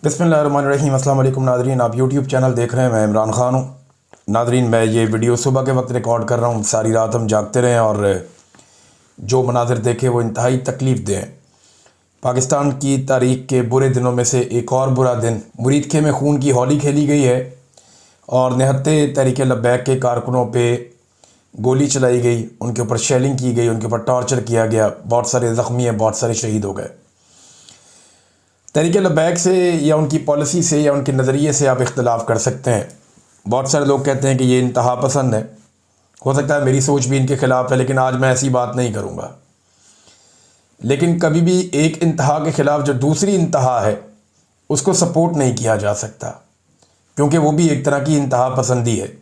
बिस्मिल्लाहिर्रहमानिर्रहीम। अस्सलाम वालेकुम नादरीन, आप यूट्यूब चैनल देख रहे हैं। मैं इमरान ख़ान हूँ। नादरीन, मैं ये वीडियो सुबह के वक्त रिकॉर्ड कर रहा हूँ। सारी रात हम जागते रहे और जो मनाज़िर देखे वो इंतहाई तकलीफ़ दें। पाकिस्तान की तारीख़ के बुरे दिनों में से एक और बुरा दिन, मुरीदखे में खून की होली खेली गई है और निहत्ते तहरीक लब्बैक के कारकुनों पर गोली चलाई गई, उनके ऊपर शेलिंग की गई, उनके ऊपर टॉर्चर किया गया। बहुत सारे ज़ख्मी हैं, बहुत सारे शहीद हो गए। तहरीक लब्बैक से या उनकी पॉलिसी से या उनके नज़रिए से आप इख्तलाफ कर सकते हैं। बहुत सारे लोग कहते हैं कि ये इंतहा पसंद है। हो सकता है मेरी सोच भी इनके ख़िलाफ़ है, लेकिन आज मैं ऐसी बात नहीं करूँगा। लेकिन कभी भी एक इंतहा के ख़िलाफ़ जो दूसरी इंतहा है उसको सपोर्ट नहीं किया जा सकता, क्योंकि वो भी एक तरह की इंतहा पसंदी है।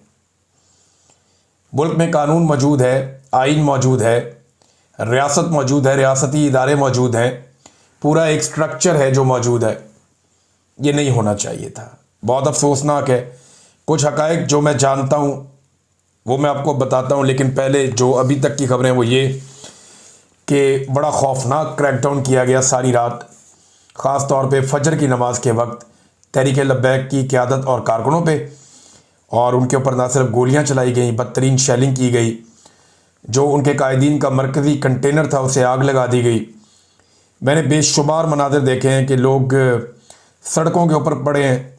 मुल्क में कानून मौजूद है, आइन मौजूद है, रियासत मौजूद है, रियासती इदारे मौजूद हैं, पूरा एक स्ट्रक्चर है जो मौजूद है। ये नहीं होना चाहिए था। बहुत अफसोसनाक है। कुछ हक़ाइक़ जो मैं जानता हूँ वो मैं आपको बताता हूँ, लेकिन पहले जो अभी तक की खबरें वो ये कि बड़ा खौफनाक क्रैकडाउन किया गया सारी रात, ख़ास तौर पे फजर की नमाज के वक्त तहरीक लब्बैक की क़यादत और कारकुनों पे, और उनके ऊपर ना सिर्फ गोलियाँ चलाई गई, बदतरीन शेलिंग की गई। जो उनके कायदीन का मरकज़ी कंटेनर था उसे आग लगा दी गई। मैंने बेशुमार मनाज़िर देखे हैं कि लोग सड़कों के ऊपर पड़े हैं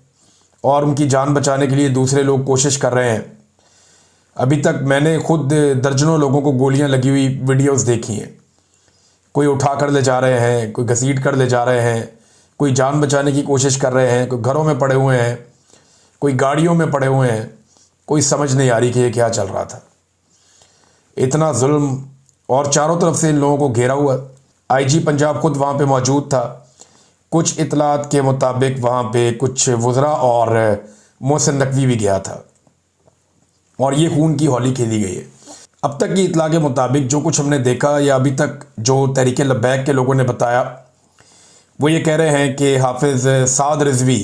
और उनकी जान बचाने के लिए दूसरे लोग कोशिश कर रहे हैं। अभी तक मैंने खुद दर्जनों लोगों को गोलियां लगी हुई वीडियोस देखी हैं। कोई उठा कर ले जा रहे हैं, कोई घसीट कर ले जा रहे हैं, कोई जान बचाने की कोशिश कर रहे हैं, कोई घरों में पड़े हुए हैं, कोई गाड़ियों में पड़े हुए हैं। कोई समझ नहीं आ रही कि ये क्या चल रहा था। इतना जुल्म, और चारों तरफ से इन लोगों को घेरा हुआ। IG पंजाब खुद वहाँ पे मौजूद था। कुछ इतलात के मुताबिक वहाँ पे कुछ वज़रा और मोहसिन नकवी भी गया था और ये खून की होली खेली गई है। अब तक की इतला के मुताबिक जो कुछ हमने देखा या अभी तक जो तहरीक लब्बैक के लोगों ने बताया, वो ये कह रहे हैं कि हाफिज़ साद रिजवी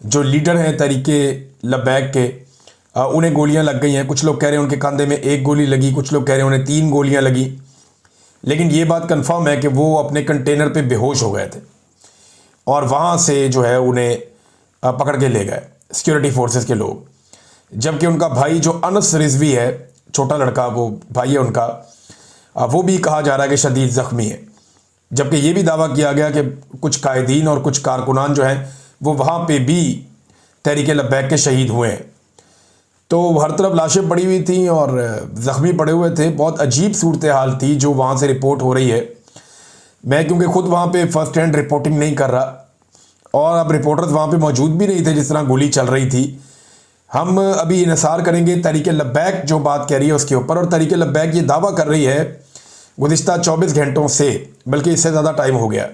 जो लीडर हैं तहरीक लब्बैक के, उन्हें गोलियाँ लग गई हैं। कुछ लोग कह रहे हैं उनके कंधे में 1 गोली लगी, कुछ लोग कह रहे हैं उन्हें 3 गोलियाँ लगी। लेकिन ये बात कंफर्म है कि वो अपने कंटेनर पे बेहोश हो गए थे और वहाँ से जो है उन्हें पकड़ के ले गए सिक्योरिटी फोर्सेस के लोग। जबकि उनका भाई जो अनस रिजवी है, छोटा लड़का, वो भाई है उनका, वो भी कहा जा रहा है कि शदीद ज़ख्मी है। जबकि ये भी दावा किया गया कि कुछ कायदीन और कुछ कारकुनान जो हैं वो वहाँ पे भी तहरीक लब्बैक के शहीद हुए हैं। तो हर तरफ लाशें पड़ी हुई थी और ज़ख्मी पड़े हुए थे। बहुत अजीब सूरत हाल थी जो वहाँ से रिपोर्ट हो रही है। मैं क्योंकि ख़ुद वहाँ पे फ़र्स्ट हैंड रिपोर्टिंग नहीं कर रहा और अब रिपोर्टर्स वहाँ पे मौजूद भी नहीं थे जिस तरह गोली चल रही थी। हम अभी इन्हिसार करेंगे तहरीक लब्बैक जो बात कह रही है उसके ऊपर। और तहरीक लब्बैक ये दावा कर रही है गुज़िश्ता 24 घंटों से, बल्कि इससे ज़्यादा टाइम हो गया,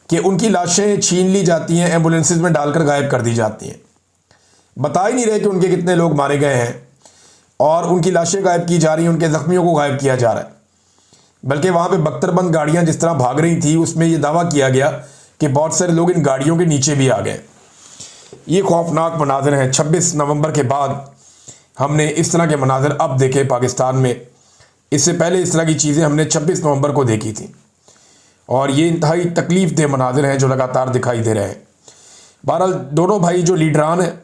कि उनकी लाशें छीन ली जाती हैं, एम्बुलेंसेज में डालकर गायब कर दी जाती हैं। बता ही नहीं रहे कि उनके कितने लोग मारे गए हैं और उनकी लाशें गायब की जा रही हैं, उनके ज़ख्मियों को गायब किया जा रहा है। बल्कि वहाँ पे बख्तरबंद गाड़ियाँ जिस तरह भाग रही थी उसमें ये दावा किया गया कि बहुत सारे लोग इन गाड़ियों के नीचे भी आ गए। ये खौफनाक मनाज़िर हैं। 26 नवंबर के बाद हमने इस तरह के मनाज़िर अब देखे पाकिस्तान में। इससे पहले इस तरह की चीज़ें हमने 26 नवंबर को देखी थी और ये इंतहाई तकलीफ़ दे मनाज़िर हैं जो लगातार दिखाई दे रहे हैं। बहरहाल दोनों भाई जो लीडरान हैं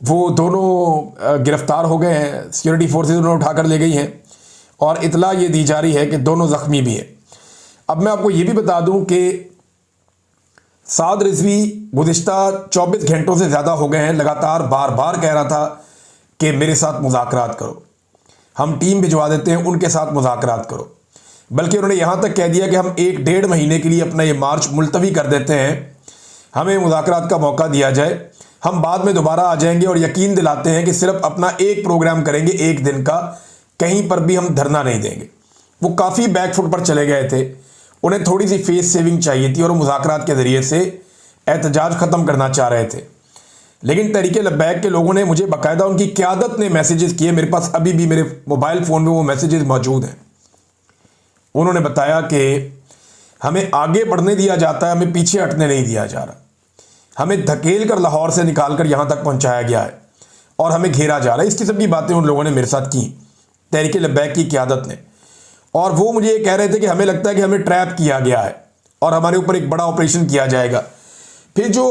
वो दोनों गिरफ़्तार हो गए हैं। सिक्योरिटी फोर्सेज उन्हें उठाकर ले गई हैं और इतला ये दी जा रही है कि दोनों ज़ख्मी भी हैं। अब मैं आपको ये भी बता दूं कि साद रिजवी गुज़िश्ता 24 घंटों से ज़्यादा हो गए हैं लगातार बार बार कह रहा था कि मेरे साथ मुज़ाकरात करो, हम टीम भिजवा देते हैं, उनके साथ मुज़ाकरात करो। बल्कि उन्होंने यहाँ तक कह दिया कि हम 1-1.5 महीने के लिए अपना ये मार्च मुलतवी कर देते हैं, हमें मुज़ाकरात का मौका दिया जाए, हम बाद में दोबारा आ जाएंगे। और यकीन दिलाते हैं कि सिर्फ अपना एक प्रोग्राम करेंगे 1 दिन का, कहीं पर भी हम धरना नहीं देंगे। वो काफ़ी बैकफुट पर चले गए थे, उन्हें थोड़ी सी फेस सेविंग चाहिए थी और मुज़ाकरात के ज़रिए से एहतजाज ख़त्म करना चाह रहे थे। लेकिन तहरीक लब्बैक के लोगों ने मुझे बाकायदा, उनकी क़यादत ने मैसेजेस किए, मेरे पास अभी भी मेरे मोबाइल फ़ोन में वो मैसेजेस मौजूद हैं। उन्होंने बताया कि हमें आगे बढ़ने दिया जाता है, हमें पीछे हटने नहीं दिया जा रहा, हमें धकेल कर लाहौर से निकाल कर यहाँ तक पहुँचाया गया है और हमें घेरा जा रहा है। इस किस्म की बातें उन लोगों ने मेरे साथ की, तहरीक लब्बैक की क़यादत ने। और वो मुझे ये कह रहे थे कि हमें लगता है कि हमें ट्रैप किया गया है और हमारे ऊपर एक बड़ा ऑपरेशन किया जाएगा, फिर जो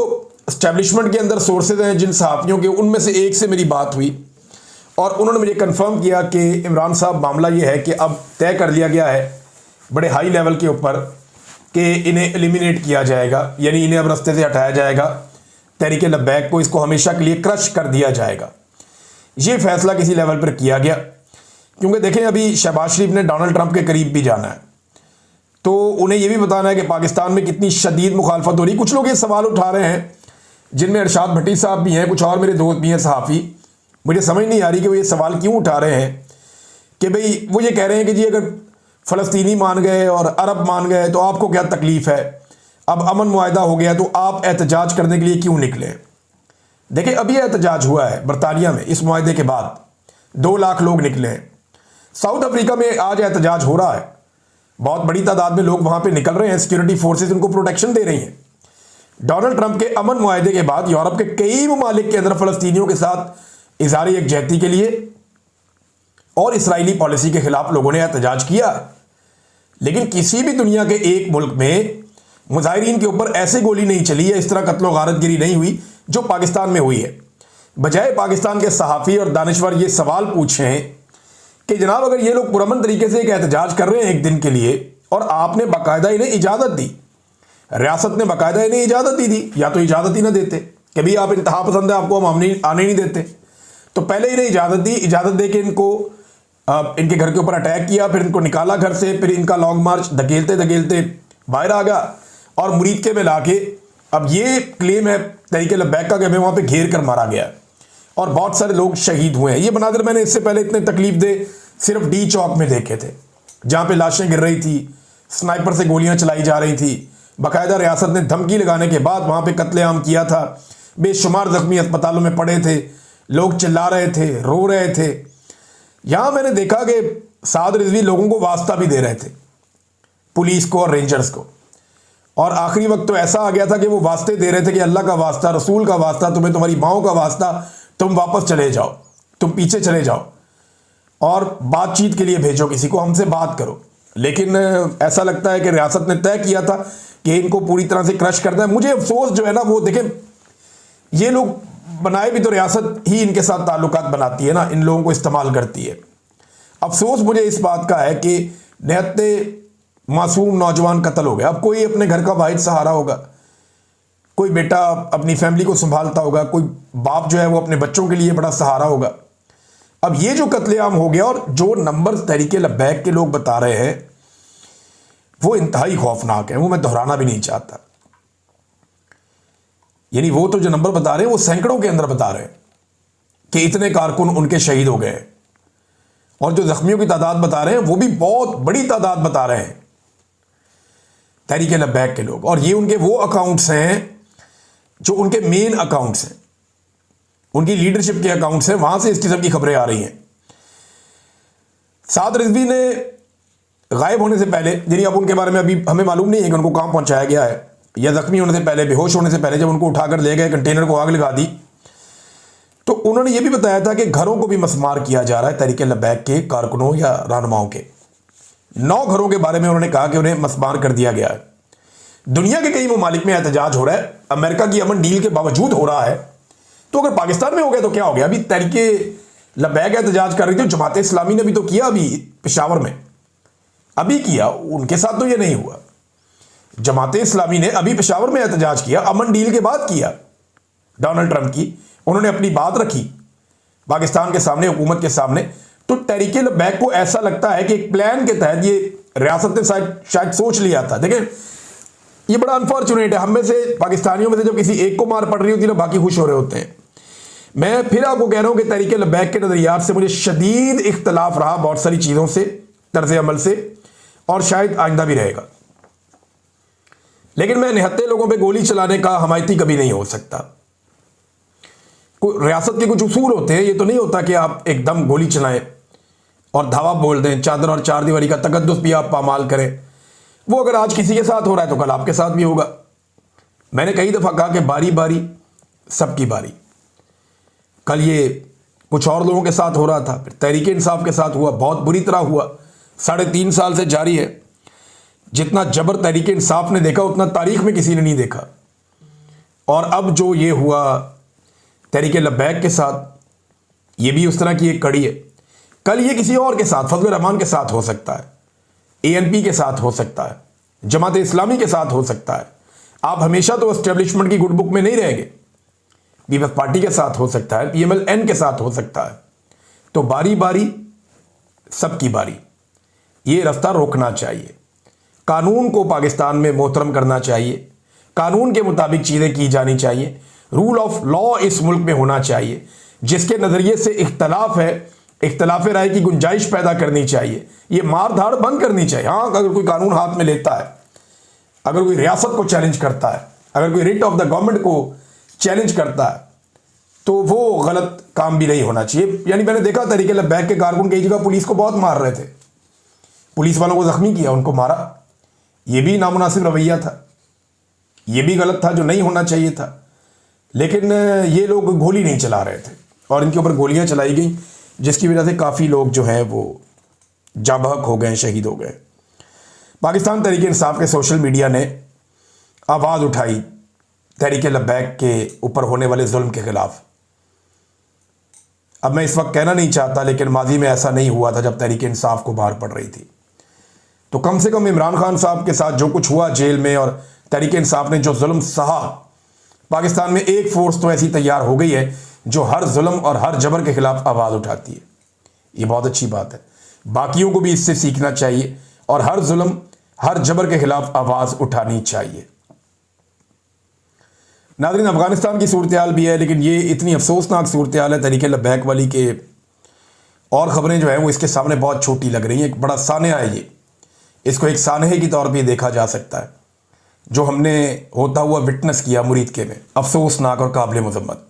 इस्टेब्लिशमेंट के अंदर सोर्सेज हैं जिन सहाफ़ियों के, उनमें से एक से मेरी बात हुई और उन्होंने मुझे कंफर्म किया कि इमरान साहब मामला ये है कि अब तय कर लिया गया है बड़े हाई लेवल के ऊपर कि इन्हें एलिमिनेट किया जाएगा, यानी इन्हें अब रास्ते से हटाया जाएगा, तहरीक लब्बैक को, इसको हमेशा के लिए क्रश कर दिया जाएगा। ये फैसला किसी लेवल पर किया गया क्योंकि देखें अभी शहबाज शरीफ ने डोनाल्ड ट्रंप के करीब भी जाना है, तो उन्हें यह भी बताना है कि पाकिस्तान में कितनी शदीद मुखालफत हो रही। कुछ लोग ये सवाल उठा रहे हैं जिनमें अरशाद भट्टी साहब भी हैं, कुछ और मेरे दोस्त भी हैं सहाफ़ी, मुझे समझ नहीं आ रही कि वो ये सवाल क्यों उठा रहे हैं कि भाई वो ये कह रहे हैं कि जी अगर फ़लस्तीनी मान गए और अरब मान गए तो आपको क्या तकलीफ़ है, अब अमन मुआहदा हो गया तो आप एहतजाज करने के लिए क्यों निकले। देखिए अभी एहतजाज हुआ है बरतानिया में, इस मुआहदे के बाद 2 लाख लोग निकले हैं। साउथ अफ्रीका में आज एहतजाज हो रहा है, बहुत बड़ी तादाद में लोग वहाँ पे निकल रहे हैं, सिक्योरिटी फोर्सेस उनको प्रोटेक्शन दे रही हैं। डोनाल्ड ट्रंप के अमन मुआहदे के बाद यूरोप के कई ममालिक के अंदर फ़लस्तीनियों के साथ इज़हार यकजहती के लिए और इसराइली पॉलिसी के खिलाफ लोगों ने एहतजाज किया, लेकिन किसी भी दुनिया के एक मुल्क में मुजाहिरीन के ऊपर ऐसे गोली नहीं चली है, इस तरह कत्लो गारतगिरी नहीं हुई जो पाकिस्तान में हुई है। बजाय पाकिस्तान के सहाफ़ी और दानिश्वर ये सवाल पूछें कि जनाब अगर ये लोग पुरअमन तरीके से एक एहतजाज कर रहे हैं एक दिन के लिए और आपने बाकायदा इन्हें इजाज़त दी, रियासत ने बाकायदा इन्हें इजाज़त दी थी, या तो इजाज़त ही ना देते कि भाई आप इंतहा पसंद है, आपको हम आने नहीं देते, तो पहले इन्हें इजाज़त दी, इजाज़त दे के इनको इनके घर के ऊपर अटैक किया, फिर इनको निकाला घर से, फिर इनका लॉन्ग मार्च धकेलते धकेलते बाहर आ गया और मुरीदके में ला के अब ये क्लेम है तहरीक लब्बैक का कि हमें वहाँ पे घेर कर मारा गया और बहुत सारे लोग शहीद हुए हैं। ये मनाज़र मैंने इससे पहले इतने तकलीफ दे सिर्फ डी चौक में देखे थे, जहाँ पे लाशें गिर रही थी, स्नाइपर से गोलियाँ चलाई जा रही थी, बाकायदा रियासत ने धमकी लगाने के बाद वहाँ पे कत्लेआम किया था, बेशुमार ज़ख्मी अस्पतालों में पड़े थे, लोग चिल्ला रहे थे, रो रहे थे। यहाँ मैंने देखा कि साद रिजवी लोगों को वास्ता भी दे रहे थे, पुलिस को और रेंजर्स को, और आखिरी वक्त तो ऐसा आ गया था कि वो वास्ते दे रहे थे कि अल्लाह का वास्ता, रसूल का वास्ता, तुम्हें तुम्हारी माओ का वास्ता, तुम वापस चले जाओ, तुम पीछे चले जाओ और बातचीत के लिए भेजो किसी को, हमसे बात करो। लेकिन ऐसा लगता है कि रियासत ने तय किया था कि इनको पूरी तरह से क्रश करना है। मुझे अफसोस जो है ना, वो देखें ये लोग बनाए भी तो रियासत ही इनके साथ ताल्लुकात बनाती है ना, इन लोगों को इस्तेमाल करती है। अफसोस मुझे इस बात का है कि निहत्ते मासूम नौजवान कत्ल हो गया। अब कोई अपने घर का वाहिद सहारा होगा, कोई बेटा अपनी फैमिली को संभालता होगा, कोई बाप जो है वो अपने बच्चों के लिए बड़ा सहारा होगा। अब ये जो कत्लेआम हो गया और जो नंबर तहरीक लब्बैक के लोग बता रहे हैं वो इंतहाई खौफनाक है, वो मैं दोहराना भी नहीं चाहता। यानी वो तो जो नंबर बता रहे हैं वो सैकड़ों के अंदर बता रहे हैं कि इतने कारकुन उनके शहीद हो गए, और जो जख्मियों की तादाद बता रहे हैं वो भी बहुत बड़ी तादाद बता रहे हैं तहरीक लब्बैक के लोग। और ये उनके वो अकाउंट्स हैं जो उनके मेन अकाउंट्स हैं, उनकी लीडरशिप के अकाउंट्स हैं, वहां से इस किस्म की खबरें आ रही हैं। साद रिजवी ने गायब होने से पहले, यानी अब उनके बारे में अभी हमें मालूम नहीं है कि उनको कहां पहुंचाया गया है, या जख्मी होने से पहले, बेहोश होने से पहले जब उनको उठाकर ले गए, कंटेनर को आग लगा दी, तो उन्होंने ये भी बताया था कि घरों को भी मसमार किया जा रहा है तहरीक लब्बैक के कारकुनों या रहनुमाओं के। 9 घरों के बारे में उन्होंने कहा कि उन्हें मसमार कर दिया गया है। दुनिया के कई ममालिक में एहतजाज हो रहा है, अमेरिका की अमन डील के बावजूद हो रहा है, तो अगर पाकिस्तान में हो गया तो क्या हो गया। अभी तहरीक लब्बैक एहतजाज कर रही थी, जमात इस्लामी ने भी तो किया, अभी पेशावर में अभी किया, उनके साथ तो ये नहीं हुआ। जमात इस्लामी ने अभी पेशावर में एहतजाज किया, अमन डील के बाद किया, डोनाल्ड ट्रंप की, उन्होंने अपनी बात रखी पाकिस्तान के सामने, हुकूमत के सामने। तो तहरीक लब्बैक को ऐसा लगता है कि एक प्लान के तहत ये रियासत ने शायद सोच लिया था। देखें ये बड़ा अनफॉर्चुनेट है, हम में से पाकिस्तानियों में से जब किसी एक को मार पड़ रही होती है ना, बाकी खुश हो रहे होते हैं। मैं फिर आपको कह रहा हूं कि तहरीक लब्बैक के नज़रियात से मुझे शदीद इख्तलाफ रहा, बहुत सारी चीज़ों से, तर्ज अमल से, और शायद आइंदा भी रहेगा। लेकिन मैं निहत्ते लोगों पे गोली चलाने का हमायती कभी नहीं हो सकता। रियासत के कुछ उसूल होते हैं, ये तो नहीं होता कि आप एकदम गोली चलाएं और धावा बोल दें, चादर और चार दीवारी का तकद्दुस भी आप पामाल करें। वो अगर आज किसी के साथ हो रहा है तो कल आपके साथ भी होगा। मैंने कई दफ़ा कहा कि बारी बारी सबकी बारी। कल ये कुछ और लोगों के साथ हो रहा था, फिर तहरीक इंसाफ के साथ हुआ, बहुत बुरी तरह हुआ, 3.5 साल से जारी है। जितना जबर तहरीक इंसाफ ने देखा उतना तारीख में किसी ने नहीं देखा। और अब जो ये हुआ तहरीक लब्बैक के साथ, ये भी उस तरह की एक कड़ी है। कल ये किसी और के साथ, फजल रहमान के साथ हो सकता है, ANP के साथ हो सकता है, जमात इस्लामी के साथ हो सकता है। आप हमेशा तो एस्टेब्लिशमेंट की गुड बुक में नहीं रहेंगे। पीपल्स पार्टी के साथ हो सकता है, PMLN के साथ हो सकता है। तो बारी बारी सबकी बारी, ये रास्ता रोकना चाहिए। कानून को पाकिस्तान में मोहतरम करना चाहिए, कानून के मुताबिक चीज़ें की जानी चाहिए, रूल ऑफ लॉ इस मुल्क में होना चाहिए। जिसके नज़रिए से इख्तलाफ है, इख्तलाफ राय की गुंजाइश पैदा करनी चाहिए। ये मार धाड़ बंद करनी चाहिए। हाँ, अगर कोई कानून हाथ में लेता है, अगर कोई रियासत को चैलेंज करता है, अगर कोई रिट ऑफ द गवर्नमेंट को चैलेंज करता है, तो वो गलत काम भी नहीं होना चाहिए। यानी मैंने देखा तहरीक लब्बैक के कारकुन कई जगह पुलिस को बहुत मार रहे थे, पुलिस वालों को जख्मी किया, उनको मारा। ये भी नामुनासिब रवैया था, ये भी गलत था, जो नहीं होना चाहिए था। लेकिन ये लोग गोली नहीं चला रहे थे और इनके ऊपर गोलियां चलाई गई, जिसकी वजह से काफ़ी लोग जो हैं वो जाबहक हो गए, शहीद हो गए। पाकिस्तान तहरीक इंसाफ के सोशल मीडिया ने आवाज़ उठाई तहरीक लब्बैक के ऊपर होने वाले जुल्म के ख़िलाफ़। अब मैं इस वक्त कहना नहीं चाहता, लेकिन माजी में ऐसा नहीं हुआ था जब तहरीक इंसाफ को बाहर पड़ रही थी। तो कम से कम इमरान खान साहब के साथ जो कुछ हुआ जेल में, और तहरीक इंसाफ ने जो जुल्म सहा, पाकिस्तान में एक फोर्स तो ऐसी तैयार हो गई है जो हर जुल्म और हर जबर के खिलाफ आवाज़ उठाती है। ये बहुत अच्छी बात है, बाकियों को भी इससे सीखना चाहिए और हर जुल्म हर जबर के खिलाफ आवाज़ उठानी चाहिए। नाज़रीन, अफगानिस्तान की सूरत हाल भी है, लेकिन ये इतनी अफसोसनाक सूरत हाल है तहरीक लब्बैक वाली के, और ख़बरें जो हैं वो इसके सामने बहुत छोटी लग रही हैं। एक बड़ा सानया है ये, इसको एक सानहे की तौर पे देखा जा सकता है, जो हमने होता हुआ विटनेस किया मुरीदके में। अफसोसनाक और काबिल मज़म्मत।